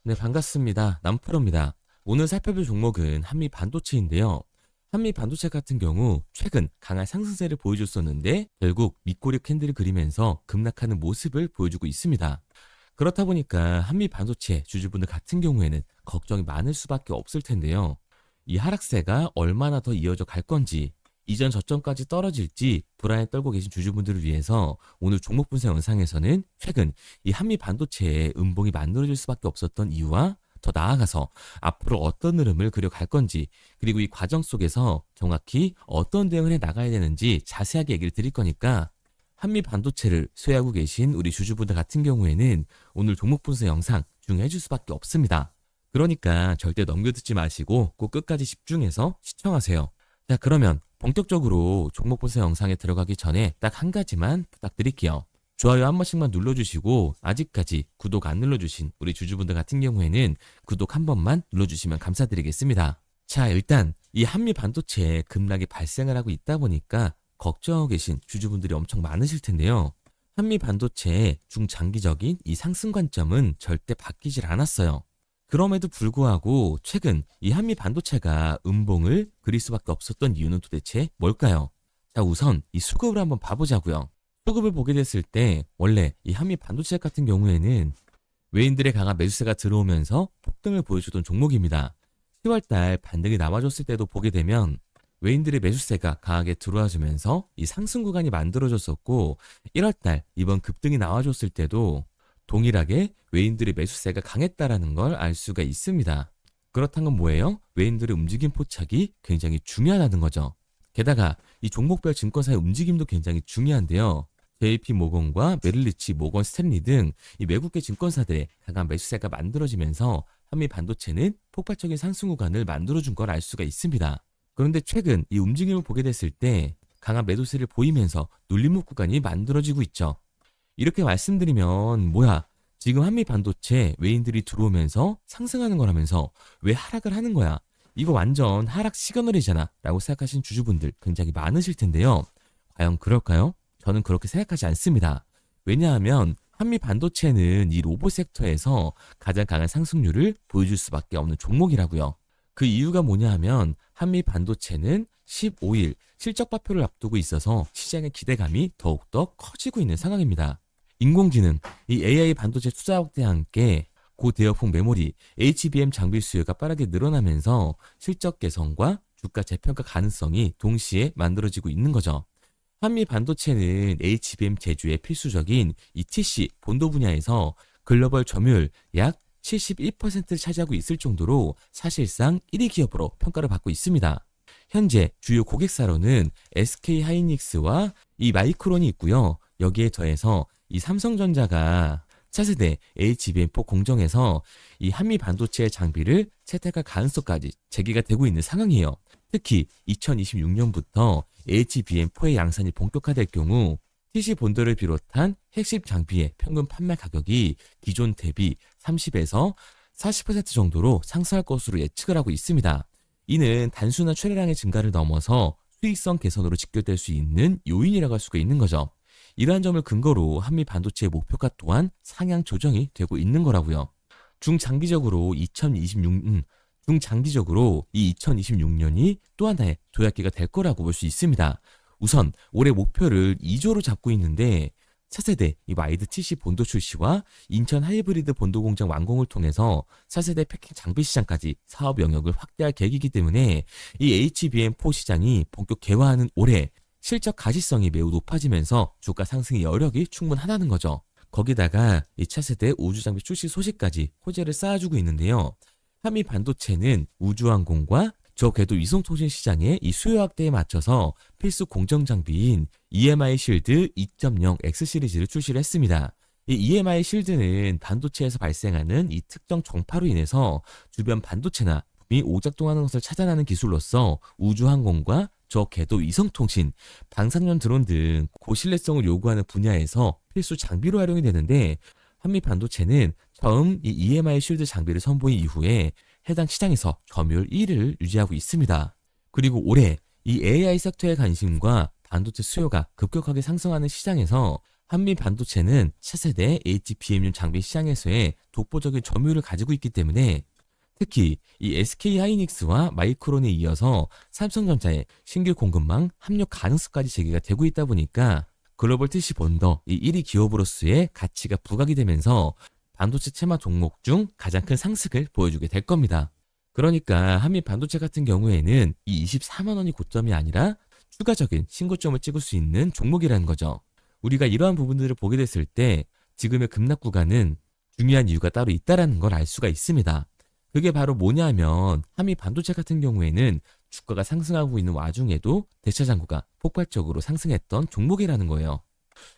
네, 반갑습니다. 남프로입니다. 오늘 살펴볼 종목은 한미 반도체인데요. 한미 반도체 같은 경우 최근 강한 상승세를 보여줬었는데 결국 밑꼬리 캔들을 그리면서 급락하는 모습을 보여주고 있습니다. 그렇다 보니까 한미 반도체 주주분들 같은 경우에는 걱정이 많을 수밖에 없을 텐데요. 이 하락세가 얼마나 더 이어져 갈 건지, 이전 저점까지 떨어질지 불안에 떨고 계신 주주분들을 위해서 오늘 종목 분석 영상에서는 최근 이 한미 반도체의 음봉이 만들어질 수밖에 없었던 이유와 더 나아가서 앞으로 어떤 흐름을 그려갈 건지, 그리고 이 과정 속에서 정확히 어떤 대응을 해 나가야 되는지 자세하게 얘기를 드릴 거니까 한미 반도체를 소유하고 계신 우리 주주분들 같은 경우에는 오늘 종목 분석 영상 중요해 줄 수밖에 없습니다. 그러니까 절대 넘겨듣지 마시고 꼭 끝까지 집중해서 시청하세요. 자, 그러면 본격적으로 종목 분석 영상에 들어가기 전에 딱 한 가지만 부탁드릴게요. 좋아요 한 번씩만 눌러주시고 아직까지 구독 안 눌러주신 우리 주주분들 같은 경우에는 구독 한 번만 눌러주시면 감사드리겠습니다. 자, 일단 이 한미 반도체에 급락이 발생을 하고 있다 보니까 걱정하고 계신 주주분들이 엄청 많으실 텐데요. 한미 반도체의 중장기적인 이 상승 관점은 절대 바뀌질 않았어요. 그럼에도 불구하고 최근 이 한미 반도체가 음봉을 그릴 수밖에 없었던 이유는 도대체 뭘까요? 자, 우선 이 수급을 한번 봐보자고요. 수급을 보게 됐을 때 원래 이 한미 반도체 같은 경우에는 외인들의 강한 매수세가 들어오면서 폭등을 보여주던 종목입니다. 10월달 반등이 나와줬을 때도 보게 되면 외인들의 매수세가 강하게 들어와주면서 이 상승 구간이 만들어졌었고, 1월달 이번 급등이 나와줬을 때도 동일하게 외인들의 매수세가 강했다라는 걸 알 수가 있습니다. 그렇다는 건 뭐예요? 외인들의 움직임 포착이 굉장히 중요하다는 거죠. 게다가 이 종목별 증권사의 움직임도 굉장히 중요한데요. JP 모건과 메릴리치, 모건 스탠리 등 이 외국계 증권사들의 강한 매수세가 만들어지면서 한미 반도체는 폭발적인 상승 구간을 만들어준 걸 알 수가 있습니다. 그런데 최근 이 움직임을 보게 됐을 때 강한 매도세를 보이면서 눌림목 구간이 만들어지고 있죠. 이렇게 말씀드리면 뭐야? 지금 한미 반도체 외인들이 들어오면서 상승하는 거라면서 왜 하락을 하는 거야? 이거 완전 하락 시그널이잖아 라고 생각하시는 주주분들 굉장히 많으실 텐데요. 과연 그럴까요? 저는 그렇게 생각하지 않습니다. 왜냐하면 한미 반도체는 이 로봇 섹터에서 가장 강한 상승률을 보여줄 수밖에 없는 종목이라고요. 그 이유가 뭐냐 하면 한미 반도체는 15일 실적 발표를 앞두고 있어서 시장의 기대감이 더욱더 커지고 있는 상황입니다. 인공지능, 이 AI 반도체 투자 확대와 함께 고대역폭 메모리, HBM 장비 수요가 빠르게 늘어나면서 실적 개선과 주가 재평가 가능성이 동시에 만들어지고 있는 거죠. 한미 반도체는 HBM 제조에 필수적인 이 TC 본도 분야에서 글로벌 점유율 약 71%를 차지하고 있을 정도로 사실상 1위 기업으로 평가를 받고 있습니다. 현재 주요 고객사로는 SK 하이닉스와 이 마이크론이 있고요. 여기에 더해서 이 삼성전자가 차세대 HBM4 공정에서 이 한미 반도체 장비를 채택할 가능성까지 제기가 되고 있는 상황이에요. 특히 2026년부터 HBM4의 양산이 본격화될 경우 TC 본도를 비롯한 핵심 장비의 평균 판매 가격이 기존 대비 30에서 40% 정도로 상승할 것으로 예측을 하고 있습니다. 이는 단순한 출하량의 증가를 넘어서 수익성 개선으로 직결될 수 있는 요인이라고 할 수가 있는 거죠. 이러한 점을 근거로 한미 반도체의 목표가 또한 상향 조정이 되고 있는 거라고요. 중장기적으로 이 2026년이 또 하나의 도약기가 될 거라고 볼 수 있습니다. 우선 올해 목표를 2조로 잡고 있는데 차세대 이 와이드 TC 본도 출시와 인천 하이브리드 본도 공장 완공을 통해서 차세대 패킹 장비 시장까지 사업 영역을 확대할 계획이기 때문에 이 HBM4 시장이 본격 개화하는 올해 실적 가시성이 매우 높아지면서 주가 상승의 여력이 충분하다는 거죠. 거기다가 이 차세대 우주장비 출시 소식까지 호재를 쌓아주고 있는데요. 한미 반도체는 우주항공과 저궤도 위성통신 시장의 이 수요 확대에 맞춰서 필수 공정 장비인 EMI 실드 2.0 X 시리즈를 출시를 했습니다. 이 EMI 실드는 반도체에서 발생하는 이 특정 정파로 인해서 주변 반도체나 이 오작동하는 것을 차단하는 기술로서 우주항공과 저궤도 위성통신, 방사능 드론 등 고신뢰성을 요구하는 분야에서 필수 장비로 활용이 되는데, 한미 반도체는 처음 이 EMI 쉴드 장비를 선보인 이후에 해당 시장에서 점유율 1위를 유지하고 있습니다. 그리고 올해 이 AI 섹터의 관심과 반도체 수요가 급격하게 상승하는 시장에서 한미 반도체는 차세대 HBM용 장비 시장에서의 독보적인 점유율을 가지고 있기 때문에 특히 이 SK 하이닉스와 마이크론에 이어서 삼성전자의 신규 공급망 합력 가능성까지 제기가 되고 있다 보니까 글로벌 TC 본더 이 1위 기업으로서의 가치가 부각이 되면서 반도체 테마 종목 중 가장 큰 상승을 보여주게 될 겁니다. 그러니까 한미 반도체 같은 경우에는 이 24만 원이 고점이 아니라 추가적인 신고점을 찍을 수 있는 종목이라는 거죠. 우리가 이러한 부분들을 보게 됐을 때 지금의 급락 구간은 중요한 이유가 따로 있다라는 걸 알 수가 있습니다. 그게 바로 뭐냐면 한미 반도체 같은 경우에는 주가가 상승하고 있는 와중에도 대차 잔고가 폭발적으로 상승했던 종목이라는 거예요.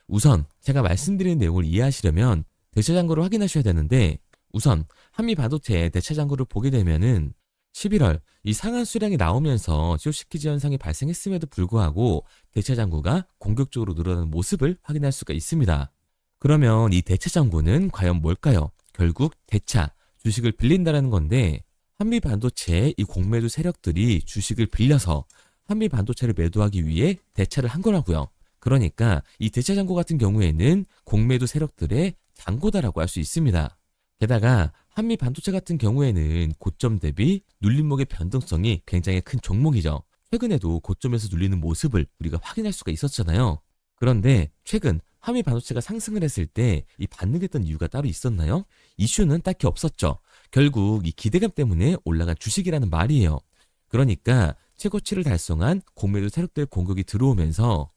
우선 제가 말씀드린 내용을 이해하시려면 대차 잔고를 확인하셔야 되는데 우선 한미 반도체의 대차 잔고를 보게 되면은 11월 이 상한 수량이 나오면서 쇼시키즈 현상이 발생했음에도 불구하고 대차 잔고가 공격적으로 늘어나는 모습을 확인할 수가 있습니다. 그러면 이 대차 잔고는 과연 뭘까요? 결국 대차, 주식을 빌린다라는 건데 한미 반도체의 이 공매도 세력들이 주식을 빌려서 한미 반도체를 매도하기 위해 대차를 한 거라고요. 그러니까 이 대차 잔고 같은 경우에는 공매도 세력들의 잔고다라고 할 수 있습니다. 게다가 한미 반도체 같은 경우에는 고점 대비 눌림목의 변동성이 굉장히 큰 종목이죠. 최근에도 고점에서 눌리는 모습을 우리가 확인할 수가 있었잖아요. 그런데 최근 한미 반도체가 상승을 했을 때 이 반등했던 이유가 따로 있었나요? 이슈는 딱히 없었죠. 결국 이 기대감 때문에 올라간 주식이라는 말이에요. 그러니까 최고치를 달성한 공매도 세력들 공격이 들어오면서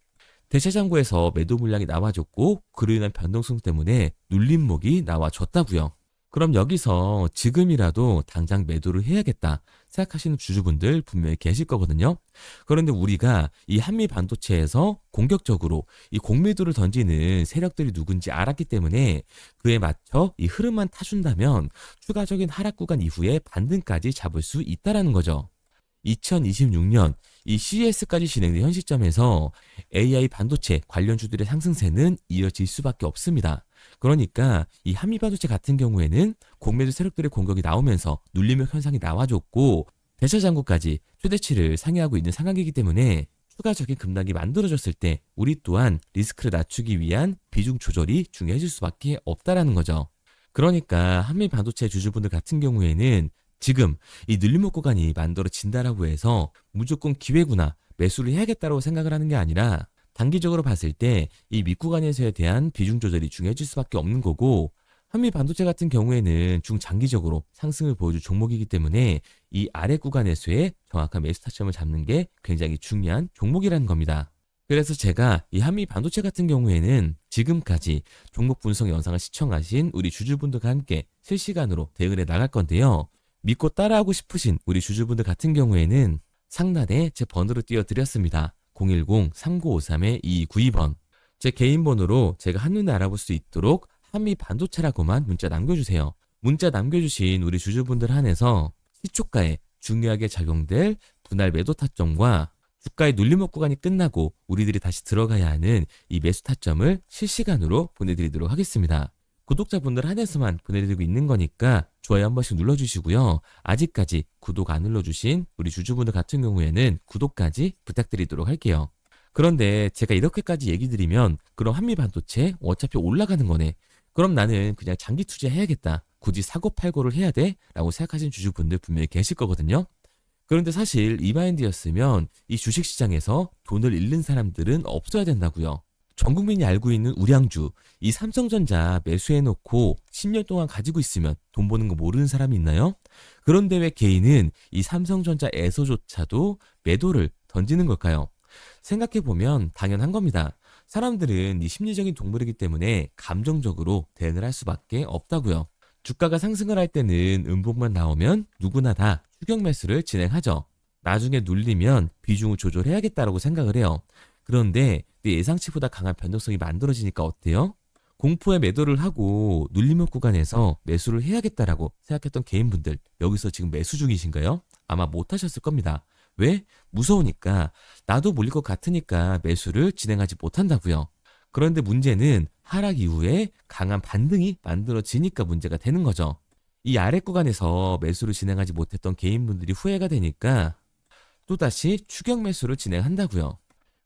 대차장고에서 매도 물량이 나와줬고 그로 인한 변동성 때문에 눌림목이 나와줬다고요. 그럼 여기서 지금이라도 당장 매도를 해야겠다 생각하시는 주주분들 분명히 계실 거거든요. 그런데 우리가 이 한미 반도체에서 공격적으로 이 공매도를 던지는 세력들이 누군지 알았기 때문에 그에 맞춰 이 흐름만 타준다면 추가적인 하락 구간 이후에 반등까지 잡을 수 있다라는 거죠. 2026년 이 CES까지 진행된 현 시점에서 AI 반도체 관련주들의 상승세는 이어질 수밖에 없습니다. 그러니까 이 한미 반도체 같은 경우에는 공매도 세력들의 공격이 나오면서 눌림목 현상이 나와줬고 대차 잔고까지 최대치를 상회하고 있는 상황이기 때문에 추가적인 급락이 만들어졌을 때 우리 또한 리스크를 낮추기 위한 비중 조절이 중요해질 수밖에 없다라는 거죠. 그러니까 한미 반도체 주주분들 같은 경우에는 지금 이 눌림목 구간이 만들어진다라고 해서 무조건 기회구나 매수를 해야겠다고 생각을 하는 게 아니라 단기적으로 봤을 때 이 밑구간에서에 대한 비중 조절이 중요해질 수밖에 없는 거고 한미 반도체 같은 경우에는 중장기적으로 상승을 보여줄 종목이기 때문에 이 아래 구간에서의 정확한 매수 타점을 잡는 게 굉장히 중요한 종목이라는 겁니다. 그래서 제가 이 한미 반도체 같은 경우에는 지금까지 종목 분석 영상을 시청하신 우리 주주분들과 함께 실시간으로 대응을 해 나갈 건데요. 믿고 따라하고 싶으신 우리 주주분들 같은 경우에는 상단에 제 번호로 띄워드렸습니다. 010-3953-2292번. 제 개인 번호로 제가 한눈에 알아볼 수 있도록 한미 반도체라고만 문자 남겨주세요. 문자 남겨주신 우리 주주분들 한해서 시초가에 중요하게 작용될 분할 매도 타점과 주가의 눌림목 구간이 끝나고 우리들이 다시 들어가야 하는 이 매수 타점을 실시간으로 보내드리도록 하겠습니다. 구독자분들 한해서만 보내드리고 있는 거니까 좋아요 한 번씩 눌러주시고요. 아직까지 구독 안 눌러주신 우리 주주분들 같은 경우에는 구독까지 부탁드리도록 할게요. 그런데 제가 이렇게까지 얘기 드리면 그럼 한미 반도체 어차피 올라가는 거네. 그럼 나는 그냥 장기 투자해야겠다. 굳이 사고 팔고를 해야 돼? 라고 생각하시는 주주분들 분명히 계실 거거든요. 그런데 사실 이 마인드였으면 이 주식시장에서 돈을 잃는 사람들은 없어야 된다고요. 전 국민이 알고 있는 우량주, 이 삼성전자 매수해놓고 10년 동안 가지고 있으면 돈 버는 거 모르는 사람이 있나요? 그런데 왜 개인은 이 삼성전자에서조차도 매도를 던지는 걸까요? 생각해보면 당연한 겁니다. 사람들은 이 심리적인 동물이기 때문에 감정적으로 대응을 할 수밖에 없다고요. 주가가 상승을 할 때는 음봉만 나오면 누구나 다 추격 매수를 진행하죠. 나중에 눌리면 비중을 조절해야겠다라고 생각을 해요. 그런데 예상치보다 강한 변동성이 만들어지니까 어때요? 공포에 매도를 하고 눌림목 구간에서 매수를 해야겠다라고 생각했던 개인분들 여기서 지금 매수 중이신가요? 아마 못하셨을 겁니다. 왜? 무서우니까 나도 몰릴 것 같으니까 매수를 진행하지 못한다고요. 그런데 문제는 하락 이후에 강한 반등이 만들어지니까 문제가 되는 거죠. 이 아래 구간에서 매수를 진행하지 못했던 개인분들이 후회가 되니까 또다시 추격 매수를 진행한다고요.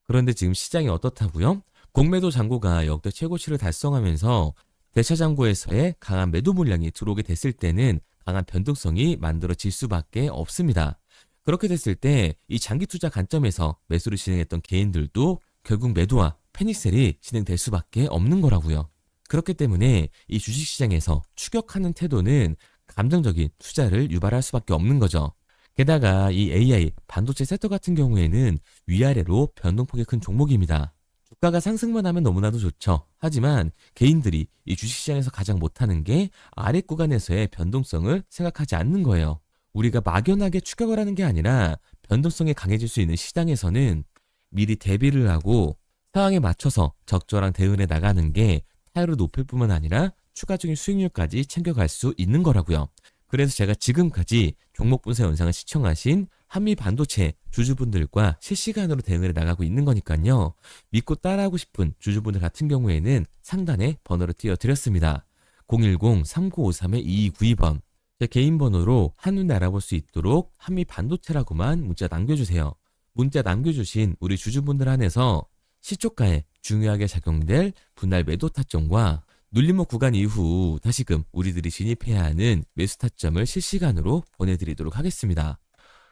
그런데 지금 시장이 어떻다고요? 공매도 잔고가 역대 최고치를 달성하면서 대차 잔고에서의 강한 매도 물량이 들어오게 됐을 때는 강한 변동성이 만들어질 수밖에 없습니다. 그렇게 됐을 때 이 장기 투자 관점에서 매수를 진행했던 개인들도 결국 매도와 패닉셀이 진행될 수밖에 없는 거라고요. 그렇기 때문에 이 주식시장에서 추격하는 태도는 감정적인 투자를 유발할 수밖에 없는 거죠. 게다가 이 AI, 반도체 섹터 같은 경우에는 위아래로 변동폭이 큰 종목입니다. 주가가 상승만 하면 너무나도 좋죠. 하지만 개인들이 이 주식시장에서 가장 못하는 게 아래 구간에서의 변동성을 생각하지 않는 거예요. 우리가 막연하게 추격을 하는 게 아니라 변동성이 강해질 수 있는 시장에서는 미리 대비를 하고 상황에 맞춰서 적절한 대응에 나가는 게 타율을 높일 뿐만 아니라 추가적인 수익률까지 챙겨갈 수 있는 거라고요. 그래서 제가 지금까지 종목 분석 영상을 시청하신 한미 반도체 주주분들과 실시간으로 대응을 나가고 있는 거니까요. 믿고 따라하고 싶은 주주분들 같은 경우에는 상단에 번호를 띄워드렸습니다. 010-3953-2292번 제 개인 번호로 한눈에 알아볼 수 있도록 한미 반도체라고만 문자 남겨주세요. 문자 남겨주신 우리 주주분들 한해서 시초가에 중요하게 작용될 분할 매도 타점과 눌림목 구간 이후 다시금 우리들이 진입해야 하는 매수 타점을 실시간으로 보내드리도록 하겠습니다.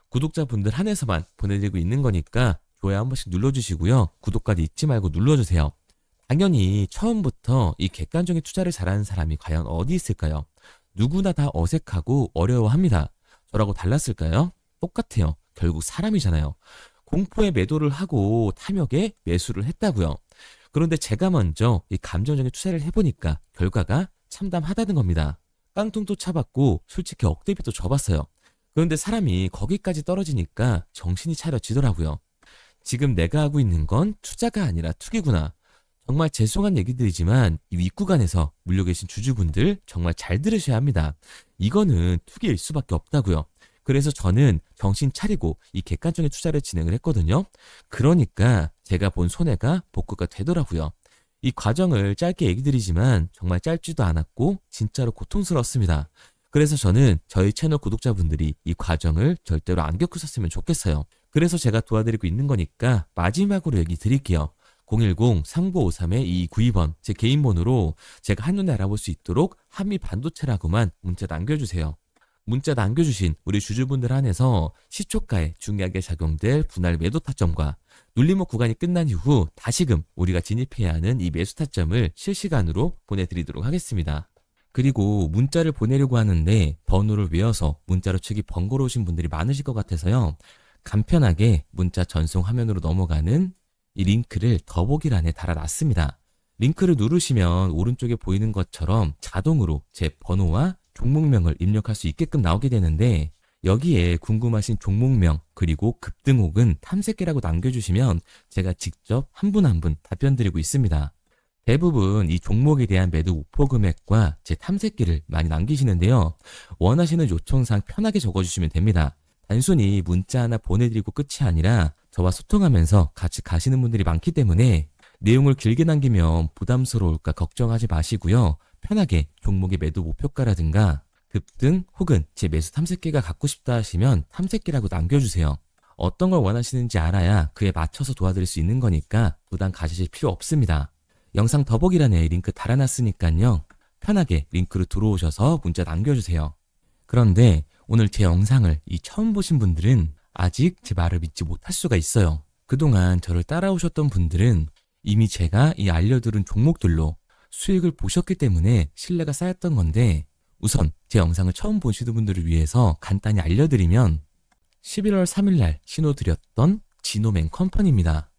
구독자분들 한해서만 보내드리고 있는 거니까 좋아요 한 번씩 눌러주시고요. 구독까지 잊지 말고 눌러주세요. 당연히 처음부터 이 객관적인 투자를 잘하는 사람이 과연 어디 있을까요? 누구나 다 어색하고 어려워합니다. 저라고 달랐을까요? 똑같아요. 결국 사람이잖아요. 공포에 매도를 하고 탐욕에 매수를 했다고요. 그런데 제가 먼저 이 감정적인 투자를 해보니까 결과가 참담하다는 겁니다. 깡통도 차봤고 솔직히 억대비도 져봤어요. 그런데 사람이 거기까지 떨어지니까 정신이 차려지더라고요. 지금 내가 하고 있는 건 투자가 아니라 투기구나. 정말 죄송한 얘기들이지만 이 윗구간에서 물려 계신 주주분들 정말 잘 들으셔야 합니다. 이거는 투기일 수밖에 없다고요. 그래서 저는 정신 차리고 이 객관적인 투자를 진행을 했거든요. 그러니까 제가 본 손해가 복구가 되더라고요. 이 과정을 짧게 얘기 드리지만 정말 짧지도 않았고 진짜로 고통스러웠습니다. 그래서 저는 저희 채널 구독자분들이 이 과정을 절대로 안 겪으셨으면 좋겠어요. 그래서 제가 도와드리고 있는 거니까 마지막으로 얘기 드릴게요. 010-3953-2292번 제 개인 번호로 제가 한눈에 알아볼 수 있도록 한미 반도체라고만 문자 남겨주세요. 문자 남겨주신 우리 주주분들 한해서 시초가에 중요하게 작용될 분할 매도 타점과 눌림목 구간이 끝난 이후 다시금 우리가 진입해야 하는 이 매수 타점을 실시간으로 보내드리도록 하겠습니다. 그리고 문자를 보내려고 하는데 번호를 외워서 문자로 치기 번거로우신 분들이 많으실 것 같아서요. 간편하게 문자 전송 화면으로 넘어가는 이 링크를 더보기란에 달아놨습니다. 링크를 누르시면 오른쪽에 보이는 것처럼 자동으로 제 번호와 종목명을 입력할 수 있게끔 나오게 되는데 여기에 궁금하신 종목명 그리고 급등 혹은 탐색기라고 남겨주시면 제가 직접 한 분 한 분 답변 드리고 있습니다. 대부분 이 종목에 대한 매도 목표 금액과 제 탐색기를 많이 남기시는데요. 원하시는 요청사항 편하게 적어주시면 됩니다. 단순히 문자 하나 보내드리고 끝이 아니라 저와 소통하면서 같이 가시는 분들이 많기 때문에 내용을 길게 남기면 부담스러울까 걱정하지 마시고요. 편하게 종목의 매도 목표가라든가 급등 혹은 제 매수 탐색기가 갖고 싶다 하시면 탐색기라고 남겨주세요. 어떤 걸 원하시는지 알아야 그에 맞춰서 도와드릴 수 있는 거니까 부담 가지실 필요 없습니다. 영상 더보기란에 링크 달아놨으니까요. 편하게 링크로 들어오셔서 문자 남겨주세요. 그런데 오늘 제 영상을 처음 보신 분들은 아직 제 말을 믿지 못할 수가 있어요. 그동안 저를 따라오셨던 분들은 이미 제가 이 알려드린 종목들로 수익을 보셨기 때문에 신뢰가 쌓였던 건데 우선 제 영상을 처음 보시는 분들을 위해서 간단히 알려드리면 11월 3일날 신호드렸던 지노맨 컴퍼니입니다.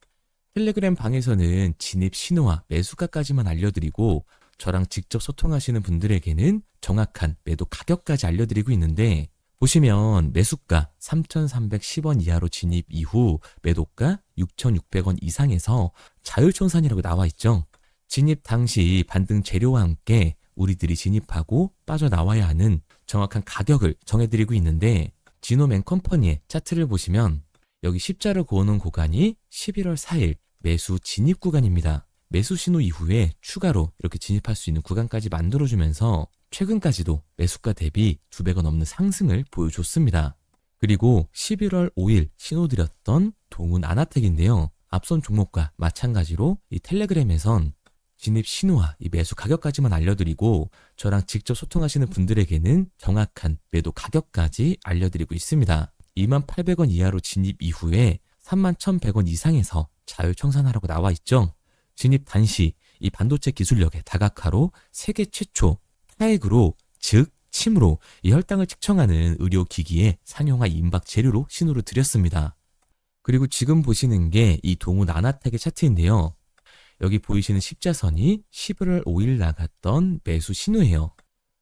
텔레그램 방에서는 진입 신호와 매수가까지만 알려드리고 저랑 직접 소통하시는 분들에게는 정확한 매도 가격까지 알려드리고 있는데 보시면 매수가 3,310원 이하로 진입 이후 매도가 6,600원 이상에서 자율청산이라고 나와 있죠. 진입 당시 반등 재료와 함께 우리들이 진입하고 빠져나와야 하는 정확한 가격을 정해드리고 있는데 지노맨 컴퍼니의 차트를 보시면 여기 십자를 그어놓은 구간이 11월 4일 매수 진입 구간입니다. 매수 신호 이후에 추가로 이렇게 진입할 수 있는 구간까지 만들어주면서 최근까지도 매수가 대비 2배가 넘는 상승을 보여줬습니다. 그리고 11월 5일 신호드렸던 동훈 아나텍인데요. 앞선 종목과 마찬가지로 이 텔레그램에선 진입 신호와 이 매수 가격까지만 알려드리고 저랑 직접 소통하시는 분들에게는 정확한 매도 가격까지 알려드리고 있습니다. 28,000원 이하로 진입 이후에 31,100원 이상에서 자율 청산하라고 나와 있죠. 진입 단시 이 반도체 기술력의 다각화로 세계 최초 타액으로 즉 침으로 이 혈당을 측정하는 의료기기의 상용화 임박 재료로 신호를 드렸습니다. 그리고 지금 보시는 게 이 동우 나나텍의 차트인데요. 여기 보이시는 십자선이 11월 5일 나갔던 매수 신호예요.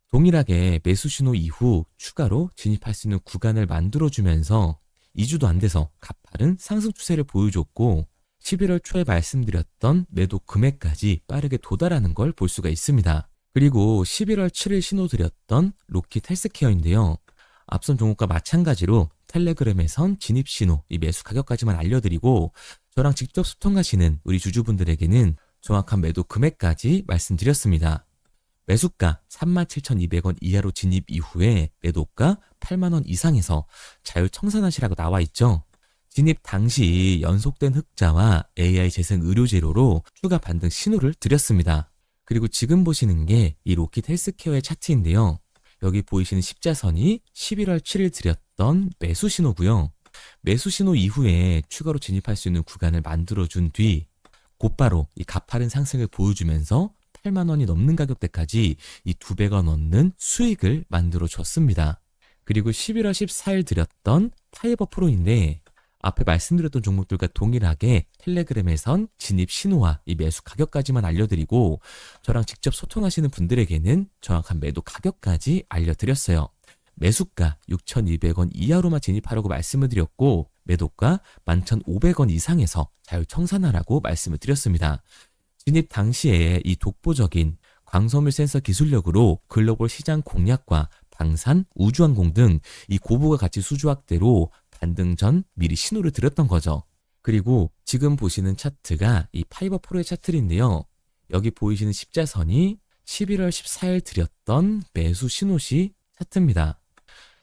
동일하게 매수 신호 이후 추가로 진입할 수 있는 구간을 만들어주면서 2주도 안 돼서 가파른 상승 추세를 보여줬고 11월 초에 말씀드렸던 매도 금액까지 빠르게 도달하는 걸 볼 수가 있습니다. 그리고 11월 7일 신호 드렸던 로킷 헬스케어인데요. 앞선 종목과 마찬가지로 텔레그램에선 진입 신호, 이 매수 가격까지만 알려드리고 저랑 직접 소통하시는 우리 주주분들에게는 정확한 매도 금액까지 말씀드렸습니다. 매수가 37,200원 이하로 진입 이후에 매도가 8만원 이상에서 자율 청산하시라고 나와 있죠. 진입 당시 연속된 흑자와 AI 재생 의료재료로 추가 반등 신호를 드렸습니다. 그리고 지금 보시는 게 이 로킷 헬스케어의 차트인데요. 여기 보이시는 십자선이 11월 7일 드렸던 매수 신호고요. 매수 신호 이후에 추가로 진입할 수 있는 구간을 만들어준 뒤 곧바로 이 가파른 상승을 보여주면서 8만 원이 넘는 가격대까지 이 2배가 넘는 수익을 만들어 줬습니다. 그리고 11월 14일 드렸던 파이버 프로인데 앞에 말씀드렸던 종목들과 동일하게 텔레그램에선 진입 신호와 이 매수 가격까지만 알려드리고 저랑 직접 소통하시는 분들에게는 정확한 매도 가격까지 알려드렸어요. 매수가 6,200원 이하로만 진입하라고 말씀을 드렸고 매도가 11,500원 이상에서 자율 청산하라고 말씀을 드렸습니다. 진입 당시에 이 독보적인 광섬유 센서 기술력으로 글로벌 시장 공략과 방산, 우주항공 등 이 고부가 가치 수주 확대로 반등 전 미리 신호를 드렸던 거죠. 그리고 지금 보시는 차트가 이 파이버 프로의 차트인데요. 여기 보이시는 십자선이 11월 14일 드렸던 매수 신호시 차트입니다.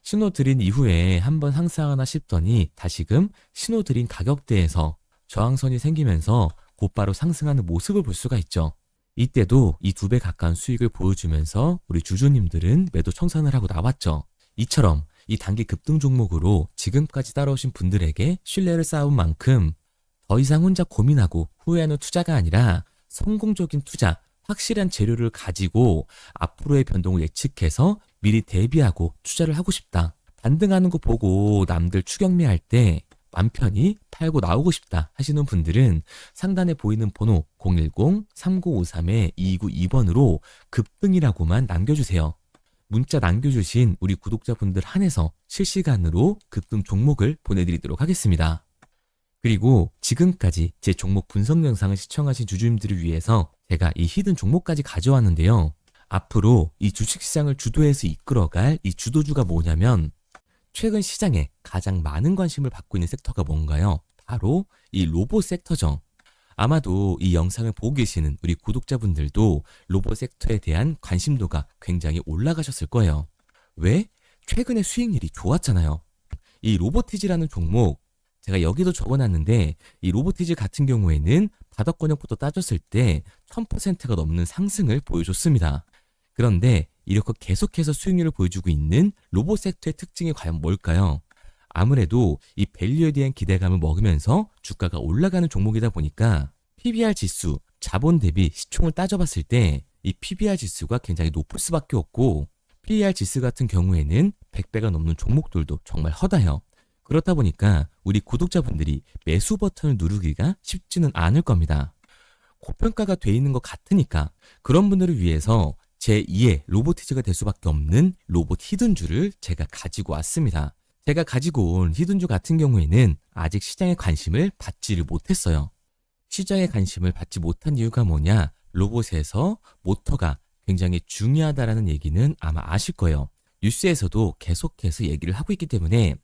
신호 드린 이후에 한번 상승하나 싶더니 다시금 신호 드린 가격대에서 저항선이 생기면서 곧바로 상승하는 모습을 볼 수가 있죠. 이때도 이 2배 가까운 수익을 보여주면서 우리 주주님들은 매도 청산을 하고 나왔죠. 이처럼 이 단기 급등 종목으로 지금까지 따라오신 분들에게 신뢰를 쌓은 만큼 더 이상 혼자 고민하고 후회하는 투자가 아니라 성공적인 투자, 확실한 재료를 가지고 앞으로의 변동을 예측해서 미리 대비하고 투자를 하고 싶다. 반등하는 거 보고 남들 추격매할 때 맘 편히 팔고 나오고 싶다 하시는 분들은 상단에 보이는 번호 010-3953-2292번으로 급등이라고만 남겨주세요. 문자 남겨주신 우리 구독자분들 한해서 실시간으로 급등 종목을 보내드리도록 하겠습니다. 그리고 지금까지 제 종목 분석 영상을 시청하신 주주님들을 위해서 제가 이 히든 종목까지 가져왔는데요. 앞으로 이 주식시장을 주도해서 이끌어갈 이 주도주가 뭐냐면 최근 시장에 가장 많은 관심을 받고 있는 섹터가 뭔가요? 바로 이 로봇 섹터죠. 아마도 이 영상을 보고 계시는 우리 구독자분들도 로봇 섹터에 대한 관심도가 굉장히 올라가셨을 거예요. 왜? 최근에 수익률이 좋았잖아요. 이 로보티즈라는 종목 제가 여기도 적어놨는데 이 로보티즈 같은 경우에는 바닥권역부터 따졌을 때 1000%가 넘는 상승을 보여줬습니다. 그런데 이렇게 계속해서 수익률을 보여주고 있는 로봇 섹터의 특징이 과연 뭘까요? 아무래도 이 밸류에 대한 기대감을 먹으면서 주가가 올라가는 종목이다 보니까 PBR 지수, 자본 대비 시총을 따져봤을 때 이 PBR 지수가 굉장히 높을 수밖에 없고 PER 지수 같은 경우에는 100배가 넘는 종목들도 정말 허다해요. 그렇다 보니까 우리 구독자분들이 매수 버튼을 누르기가 쉽지는 않을 겁니다. 고평가가 돼 있는 것 같으니까 그런 분들을 위해서 제2의 로보티즈가 될 수밖에 없는 로봇 히든주를 제가 가지고 왔습니다. 제가 가지고 온 히든주 같은 경우에는 아직 시장의 관심을 받지를 못했어요. 시장의 관심을 받지 못한 이유가 뭐냐? 로봇에서 모터가 굉장히 중요하다라는 얘기는 아마 아실 거예요. 뉴스에서도 계속해서 얘기를 하고 있기 때문에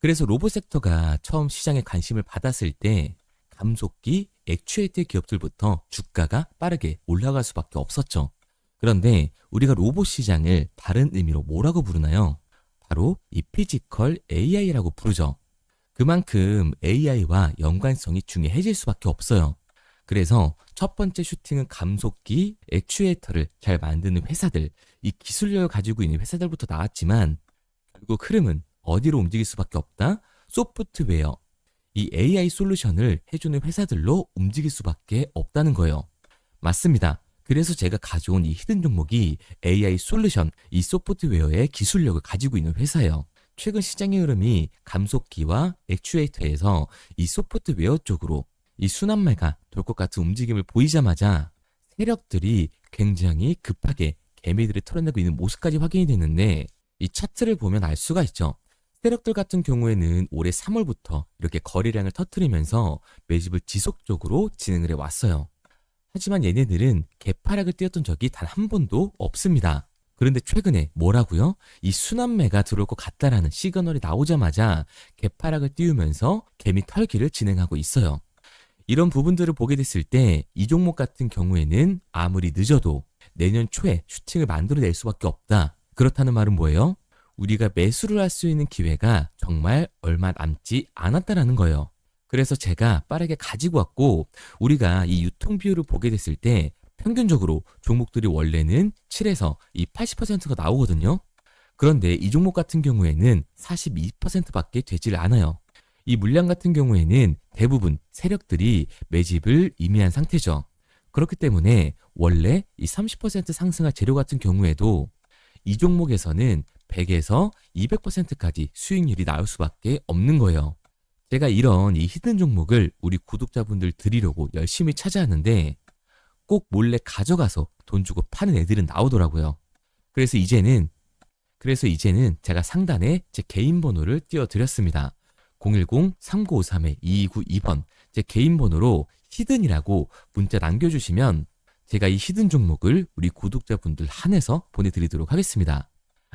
그래서 로봇 섹터가 처음 시장에 관심을 받았을 때 감속기, 액추에이터 기업들부터 주가가 빠르게 올라갈 수밖에 없었죠. 그런데 우리가 로봇 시장을 다른 의미로 뭐라고 부르나요? 바로 이 피지컬 AI라고 부르죠. 그만큼 AI와 연관성이 중요해질 수밖에 없어요. 그래서 첫 번째 슈팅은 감속기, 액추에이터를 잘 만드는 회사들, 이 기술력을 가지고 있는 회사들부터 나왔지만 결국 흐름은 어디로 움직일 수밖에 없다? 소프트웨어, 이 AI 솔루션을 해주는 회사들로 움직일 수밖에 없다는 거예요. 맞습니다. 그래서 제가 가져온 이 히든 종목이 AI 솔루션, 이 소프트웨어의 기술력을 가지고 있는 회사예요. 최근 시장의 흐름이 감속기와 액추에이터에서 이 소프트웨어 쪽으로 이 순환매가 돌 것 같은 움직임을 보이자마자 세력들이 굉장히 급하게 개미들을 털어내고 있는 모습까지 확인이 됐는데, 이 차트를 보면 알 수가 있죠. 세력들 같은 경우에는 올해 3월부터 이렇게 거래량을 터뜨리면서 매집을 지속적으로 진행을 해왔어요. 하지만 얘네들은 개파락을 띄웠던 적이 단 한 번도 없습니다. 그런데 최근에 뭐라고요? 이 순환매가 들어올 것 같다라는 시그널이 나오자마자 개파락을 띄우면서 개미 털기를 진행하고 있어요. 이런 부분들을 보게 됐을 때 이 종목 같은 경우에는 아무리 늦어도 내년 초에 슈팅을 만들어낼 수밖에 없다. 그렇다는 말은 뭐예요? 우리가 매수를 할 수 있는 기회가 정말 얼마 남지 않았다라는 거예요. 그래서 제가 빠르게 가지고 왔고, 우리가 이 유통 비율을 보게 됐을 때 평균적으로 종목들이 원래는 7에서 이 80%가 나오거든요. 그런데 이 종목 같은 경우에는 42%밖에 되질 않아요. 이 물량 같은 경우에는 대부분 세력들이 매집을 이미 한 상태죠. 그렇기 때문에 원래 이 30% 상승할 재료 같은 경우에도 이 종목에서는 100에서 200%까지 수익률이 나올 수밖에 없는 거예요. 제가 이런 이 히든 종목을 우리 구독자분들 드리려고 열심히 찾아왔는데 꼭 몰래 가져가서 돈 주고 파는 애들은 나오더라고요. 그래서 이제는 제가 상단에 제 개인 번호를 띄워드렸습니다. 010-3953-2292번 제 개인 번호로 히든이라고 문자 남겨주시면 제가 이 히든 종목을 우리 구독자분들 한해서 보내드리도록 하겠습니다.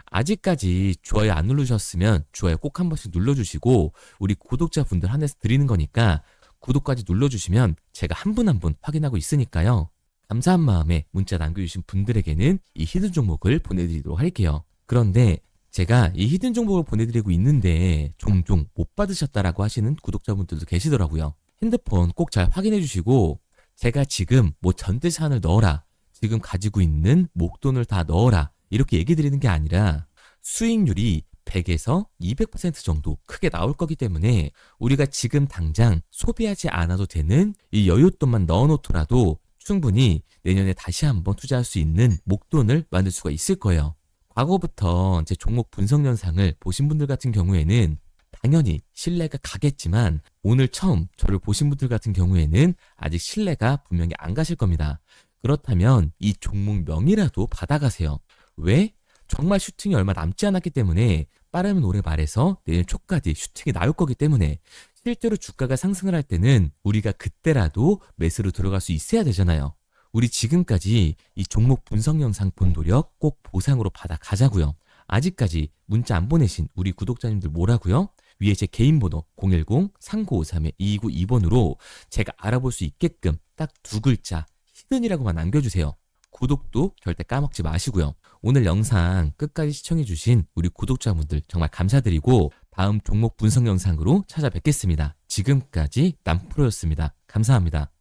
아직까지 좋아요 안 누르셨으면 좋아요 꼭 한 번씩 눌러주시고, 우리 구독자분들 한해서 드리는 거니까 구독까지 눌러주시면 제가 한 분 한 분 확인하고 있으니까요. 감사한 마음에 문자 남겨주신 분들에게는 이 히든 종목을 보내드리도록 할게요. 그런데 제가 이 히든 종목을 보내드리고 있는데 종종 못 받으셨다라고 하시는 구독자분들도 계시더라고요. 핸드폰 꼭 잘 확인해 주시고, 제가 지금 뭐 전재산을 넣어라, 지금 가지고 있는 목돈을 다 넣어라 이렇게 얘기 드리는 게 아니라 수익률이 100에서 200% 정도 크게 나올 거기 때문에 우리가 지금 당장 소비하지 않아도 되는 이 여윳돈만 넣어놓더라도 충분히 내년에 다시 한번 투자할 수 있는 목돈을 만들 수가 있을 거예요. 과거부터 제 종목 분석 영상을 보신 분들 같은 경우에는 당연히 신뢰가 가겠지만, 오늘 처음 저를 보신 분들 같은 경우에는 아직 신뢰가 분명히 안 가실 겁니다. 그렇다면 이 종목 명이라도 받아가세요. 왜? 정말 슈팅이 얼마 남지 않았기 때문에, 빠르면 올해 말에서 내년 초까지 슈팅이 나올 거기 때문에 실제로 주가가 상승을 할 때는 우리가 그때라도 매수로 들어갈 수 있어야 되잖아요. 우리 지금까지 이 종목 분석 영상 본 노력 꼭 보상으로 받아 가자고요. 아직까지 문자 안 보내신 우리 구독자님들 뭐라고요? 위에 제 개인 번호 010-3953-2292번으로 제가 알아볼 수 있게끔 딱 두 글자 히든이라고만 남겨주세요. 구독도 절대 까먹지 마시고요. 오늘 영상 끝까지 시청해주신 우리 구독자분들 정말 감사드리고 다음 종목 분석 영상으로 찾아뵙겠습니다. 지금까지 남프로였습니다. 감사합니다.